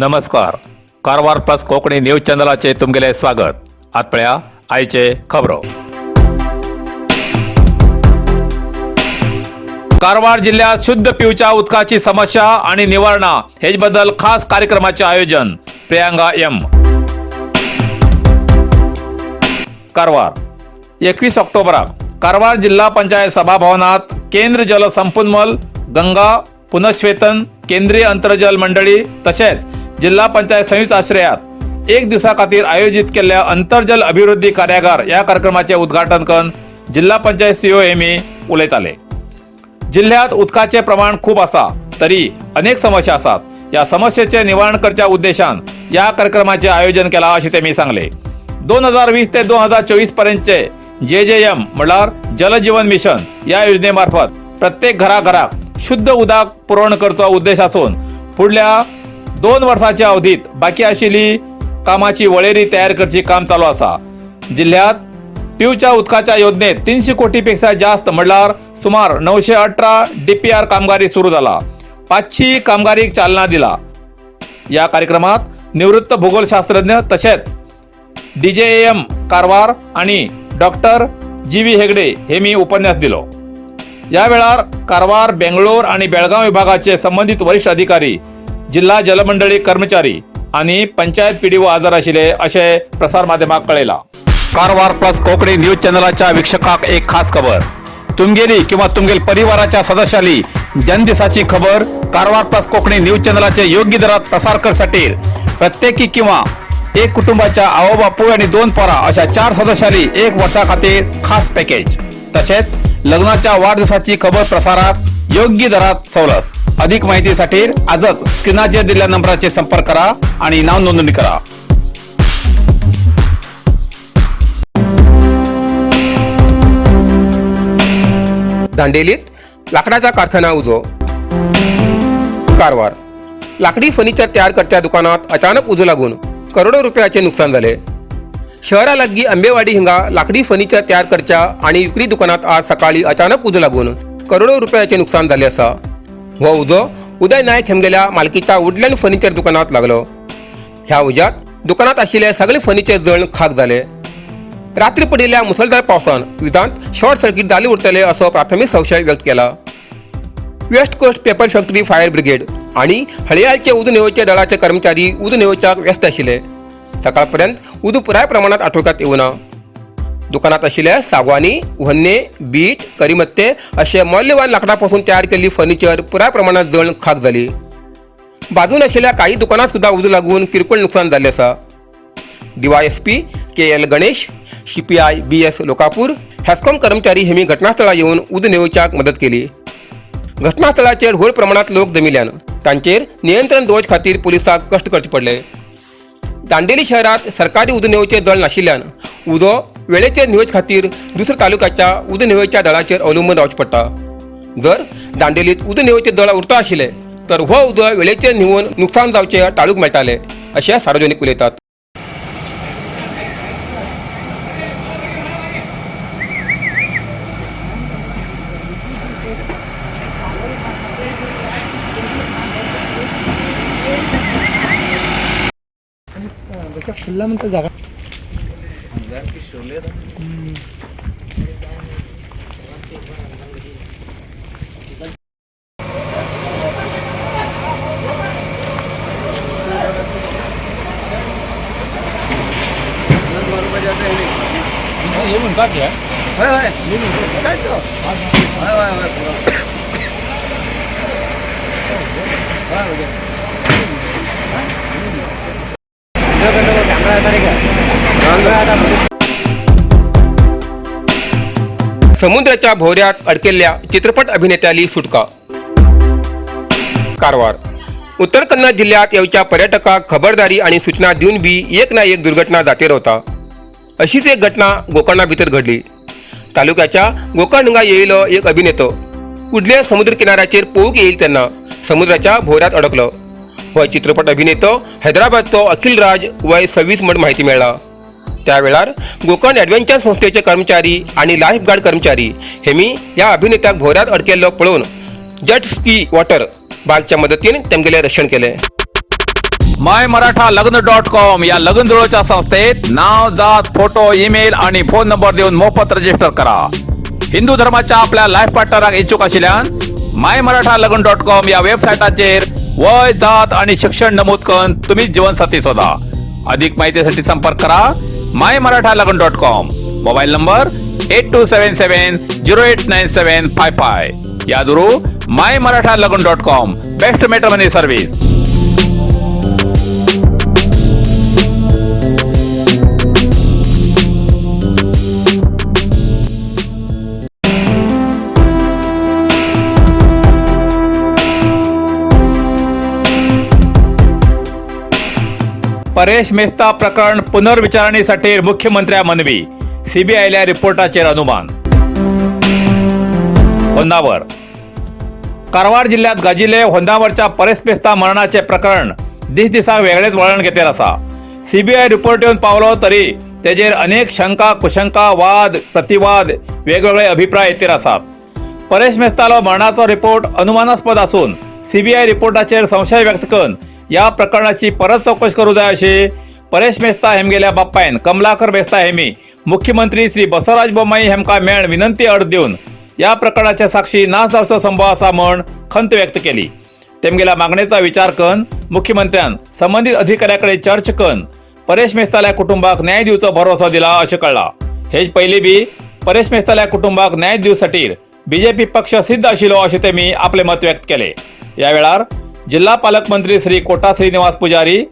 नमस्कार. Karwar plus Konkani news चॅनलाचे तुमगेले स्वागत. आतपळ्या आयचे खबरो. कारवार जिल्ह्यात शुद्ध पिवच्या उदकाची समस्या आणि निवारणा हेबद्दल खास कार्यक्रमाचे आयोजन. प्रियांका एम. कारवार 21 ऑक्टोबराक कारवार जिल्हा पंचायत सभाभवनात केंद्र जल संपन्मूल, गंगा पुनश्चेतन, केंद्रीय अंतर्जल मंडळी तसेच जिल्हा पंचायत संयुक्त आश्रयात एक दिवसा खातीर आयोजित केल्ल्या अंतर्जल अभिवृद्धी कार्यागार या कार्यक्रमाचे उद्घाटन करून जिल्हा पंचायत सीओ हेमी उलयताले. जिल्ह्यात उदकाचे प्रमाण खूप आसा तरी अनेक समस्या आसात. या समस्येचे निवारण करच्या उद्देशान या कार्यक्रमाचे आयोजन केला असे तेमी सांगले. 2020 ते 2024 पर्यंतचे JJM म्हणल्यार जल जीवन मिशन या योजनेमार्फत प्रत्येक घराघराक शुद्ध उदक पुरवण करचो उद्देश असून पुढल्या 2 वर्षाच्या अवधीत बाकी आशिल्ली कामाची वळेरी तयार करची काम चालू आसा. जिल्ह्यात पिवच्या उदकाच्या योजनेत 300 कोटीपेक्षा जास्त म्हणल्यार सुमार 918 DPR कामगारी सुरू झाला. 500 कामगारीक चालना दिला. या कार्यक्रमात निवृत्त भूगोलशास्त्रज्ञ तसेच DJM कारवार आणि डॉक्टर GV हेगडे हेमी उपन्यास दिलो. या वेळार कारवार, बेंगळूर आणि बेळगाव विभागाचे संबंधित वरिष्ठ अधिकारी, जिल्हा जलमंडळी कर्मचारी आणि पंचायत PDO हजर आशिल्ले असे प्रसार माध्यमाक कळयला. कारवार प्लस कोकणी न्यूज चॅनलाच्या वीक्षकाक एक खास खबर. तुमगेली किंवा तुमगेल परिवाराच्या सदस्याली जनदिसाची खबर कारवार प्लस कोकणी न्यूज चॅनलाचे योग्य दरात प्रसार करसाठी प्रत्येकी किंवा एक कुटुंबाच्या आवो बापू आणि 2 पोरा अशा 4 सदस्याली 1 वर्षा खातीर खास पॅकेज तसेच लग्नाच्या वाढदिवसाची खबर प्रसारात योग्य दरात सवलत. अधिक माहितीसाठी आजच स्क्रीनाचेर दिलेल्या नंबराचे संपर्क करा आणि नाव नोंदणी करा. दांडेलीत लाकडाचा कारखाना उजो. कारवार लाकडी फर्निचर तयार करत्या दुकानात अचानक उजो लागून करोडो रुपयाचे नुकसान झाले. शहरालागी आंबेवाडी हिंगा लाकडी फर्निचर तयार करच्या आणि विक्री दुकानात आज सकाळी अचानक उजो लागून करोडो रुपयाचे नुकसान झाले असा. हो उजो उदय नायक हेमगेल्या मालकीच्या वुडलँड फर्निचर दुकानात लागलो. ह्या उज्यात दुकानात आशिल्ले सगळे फर्निचर जळून खाक झाले. रात्री पडिल्ल्या मुसळधार पावसान विजांत शॉर्ट सर्किट जाले उरतले असो प्राथमिक संशय व्यक्त केला. West coast paper factory fire brigade आणि हळियाळचे उदो निवडचे दळाचे कर्मचारी उदो निवडच्याक व्यस्त आशिल्ले. सकाळपर्यंत उदो पुराय प्रमाणात आटोक्यात येवना. दुकानात आशिल्ले सागवानी, वन्ने, बीट, करीमत्ते असे मौल्यवान लाकडापासून तयार केलेली फर्निचर पुराय प्रमाणात जळून खाक झाली. बाजून आशिल्ल्या काही दुकानात सुद्धा उदो लागून किरकोळ नुकसान झाले असा. DYSP KL Ganesh, CPI BS लोकापूर, HESCOM कर्मचारी हेमी घटनास्थळार येऊन उदो निवडच्याक मदत केली. घटनास्थळाचेर व्हड प्रमाणात लोक जमिल्ल्यान तांचेर नियंत्रण दवरचे खातीर पुलिसांक कश्ट करचे पडले. दांडेली शहरात सरकारी उदो निवडचे दळ नाशिल्ल्यान उदो वेळेचेर निवडचे खातीर दुसऱ्या तालुक्याच्या उदो निवडच्या दळाचेर अवलंबून रावचे पडटा. जर दांडेलीत उदो निवडचे दळ उरता आशिल्ले तर हो उदो वेळेचेर निवून नुकसान जावचे टाळूंक मेळटाले अशें सार्वजनीक उलयतात. खुला म्हणतो जागा ये म्हणतात घ्या. समुद्राच्या भोवऱ्यात अडकेल्या चित्रपट अभिनेत्याली सुटका. कारवार उत्तर कन्नड जिल्ह्यात येवच्या पर्यटकाक खबरदारी आणि सूचना देऊन बी एक ना एक दुर्घटना जाते रावता. अशीच एक घटना गोकर्णा भितर घडली. तालुक्याच्या गोकर्ण हिंगा येयलो एक अभिनेतो उडले समुद्र किनाऱ्याचेर पोवूंक येईल तेन्ना समुद्राच्या भोवऱ्यात अडकलो. हो चित्रपट अभिनेतो हैदराबादचो अखिल राज वय 26 म्हण माहिती मेळ्ळा. त्यावेळार गोकर्ण ॲडव्हेंचर संस्थेचे कर्मचारी आणि लाईफ गार्ड कर्मचारी हेमी या अभिनेत्याक भोवऱ्यात अडकेल्लो पळोवन जेट स्की वॉटर बागच्या मदतीन तेमगेले रक्षण केले. माय मराठा लग्न.com या लग्न जुळवच्या संस्थेत नाव, जात, फोटो, ईमेल आणि फोन नंबर देऊन मोफत रजिस्टर करा. हिंदू धर्माच्या आपल्या लाईफ पार्टनराक इच्छुक आशिल्ल्यान माय मराठा लग्न.com या वेबसायटाचेर वय, जात आणि शिक्षण नमूद करून तुम्ही जीवनसाथी शोधा. अधिक माहितीसाठी संपर्क करा माय मराठा लग्न.com. Mobile number 8277089755. यादुरू माय मराठा लग्न.com best matrimony service. Paresh Mehta प्रकरण पुनर्विचारणेसाठी मुख्यमंत्र्या मनवी. सीबीआयला रिपोर्टाचेर अनुमान. होन्नावर कारवार जिल्ह्यात गाजिल्ले होन्नावरच्या परेश मेहता मरणाचे प्रकरण दिसा वेगळेच वळण घेतलेले आसा. सीबीआय रिपोर्ट येवन पावलो तरी तेजेर अनेक शंका, कुशंका, वाद, प्रतिवाद, वेगवेगळे अभिप्राय येतेर आसात. परेश मेहतालो मरणाचो रिपोर्ट अनुमानास्पद असून सीबीआय रिपोर्टाचेर संशय व्यक्त करून या प्रकरणाची परत चौकशी करू जाय अशी परेश मेहता हेमगेल्या बाप्पायन कमलाकर मेहता हेमी मुख्यमंत्री श्री बसवराज बोम्माई हेमका मेळ विनंती अर्ज दिवन या प्रकरणाचे साक्षी नाश जावचो संभव आसा म्हण खंत व्यक्त केली. तेमगेल्या मागणेचा विचार करून मुख्यमंत्र्यान संबंधित अधिकाऱ्याकडे चर्चा करून परेश मेहताल्या कुटुंबाक न्याय दिवचो भरोसा दिला अशें कळला. हेच पयलीं बी परेश मेहताल्या कुटुंबाक न्याय दिवसाठी बीजेपी पक्ष सिद्ध आशिल्लो अशें तेमी आपले मत व्यक्त केले. या वेळार जिल्हा पालकमंत्री श्री कोटा श्रीनिवास पुजारी,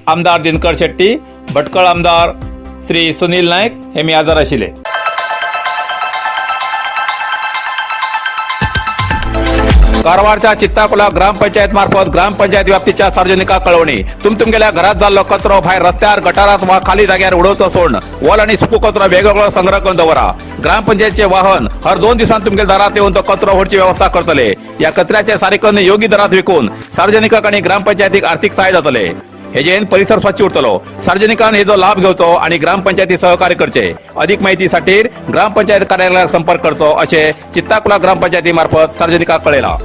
आमदार दिनकर शेट्टी, भटकळ आमदार श्री सुनील नायक हेमी हजर आशिल्ले. कारवारच्या चित्ताकुला ग्रामपंचायत मार्फत ग्रामपंचायत व्याप्तीच्या सार्वजनिकांक कळवणी. तुमगेल्या घरात जाल्लो कचरो भायर रस्त्यार, गटारात वा खाली जाग्यार उडोवचो सोडून वोल आणि सुको कचरो वेगवेगळो संग्रह करून दवरा. ग्रामपंचायतचे वाहन हर 2 दिसांत तुमगे दारात येऊन तो कचरो व्हरची व्यवस्था करतले. या कचऱ्याचे सारेकन योग्य दरात विकून सार्वजनिकांक आणि ग्रामपंचायतीक आर्थिक सहाय्य जातले. हेजेन परिसर स्वच्छ उरतलो. सार्वजनिकांन हेजो लाभ घेवचो आणि ग्रामपंचायती सहकार्य करचे. अधिक माहितीसाठी ग्रामपंचायत कार्यालयाक संपर्क करचो अशें चित्ताकुला ग्रामपंचायती मार्फत सार्वजनिकांक कळयला.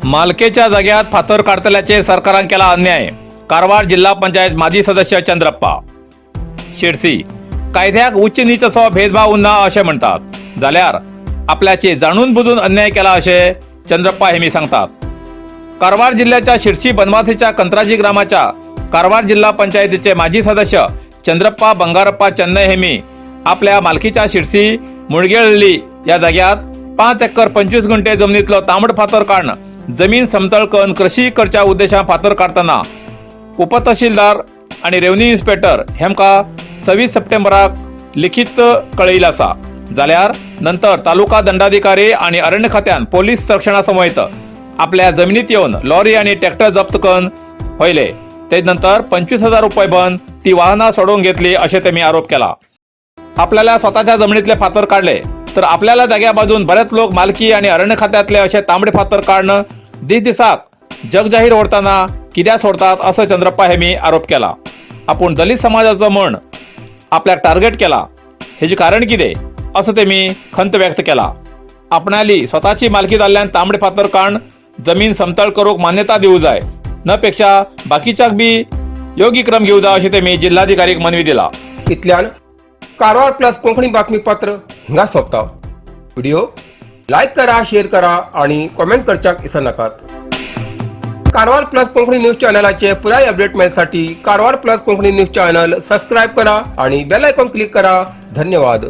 मालकेच्या जाग्यात फातर काडतल्याचे सरकारान केला अन्याय. कारवार जिल्हा पंचायत माजी सदस्य चंद्रप्पा. शिरसी कायद्याक उच्च नीच असो भेदभाव उरना अशें म्हणटात, जाल्यार आपल्याचे जाणून बुजून अन्याय केला अशें चंद्रप्पा हेमी सांगतात. कारवार जिल्ह्याच्या शिरसी बनवासीच्या कंत्राजी ग्रामाच्या कारवार जिल्हा पंचायतीचे माजी सदस्य चंद्रप्पा बंगारप्पा चन्नय हेमी आपल्या मालकीच्या शिरसी मुळगेळली या जाग्यात 5 एकर 25 गुंठे जमनीतलो तांबड फातर काडून जमीन समतळ करून कृषी करच्या उद्देशान फातर काडतना उपतहसीलदार आणि रेव्हन्यू इन्स्पेक्टर हेमका 26 सप्टेंबराक लिखित कळयिल्लें आसा. जाल्यार नंतर तालुका दंडाधिकारी आणि अरण्य खात्यान पोलीस संरक्षणा समेत आपल्या जमिनीत येऊन लॉरी आणि ट्रॅक्टर जप्त करून व्हयले. ते नंतर 25,000 रुपये भरून ती वाहना सोडून घेतली अशें तेमी आरोप केला. आपल्याला स्वतःच्या जमिनीतले फातर काढले तर आपल्याला जाग्या बाजून बरेच लोक मालकी आणि अरण्य खात्यातले असे तांबडे फातर काढणं दिसाक जगजाहीर ओढताना कित्याक सोडतात असं चंद्रप्पा हेमी आरोप केला. आपण दलित समाजाचो म्हण आपल्याक टार्गेट केला, हेचे कारण कितें असं तेमी खंत व्यक्त केला. आपणाली स्वतःची मालकी जाल्ल्यान तांबडे फातर काढून जमीन समतळ करूंक मान्यता दिवू जाय, न पेक्षा बाकीच्याक बी योग्य क्रम घेऊ जाय अशें तेमी जिल्हाधिकारीक मनवी दिला. इतल्यान कारवार प्लस कोंकणी बातमीपत्र हिंगा सोंपता. व्हिडिओ लाईक करा, शेअर करा आणि कॉमेंट करच्याक विसरू नकात. कारवार प्लस कोंकणी न्यूज चॅनलाचे पुराय अपडेट मेळसाठी Karwar plus Konkani news channel subscribe करा आणि बेल आयकॉन क्लिक करा. धन्यवाद.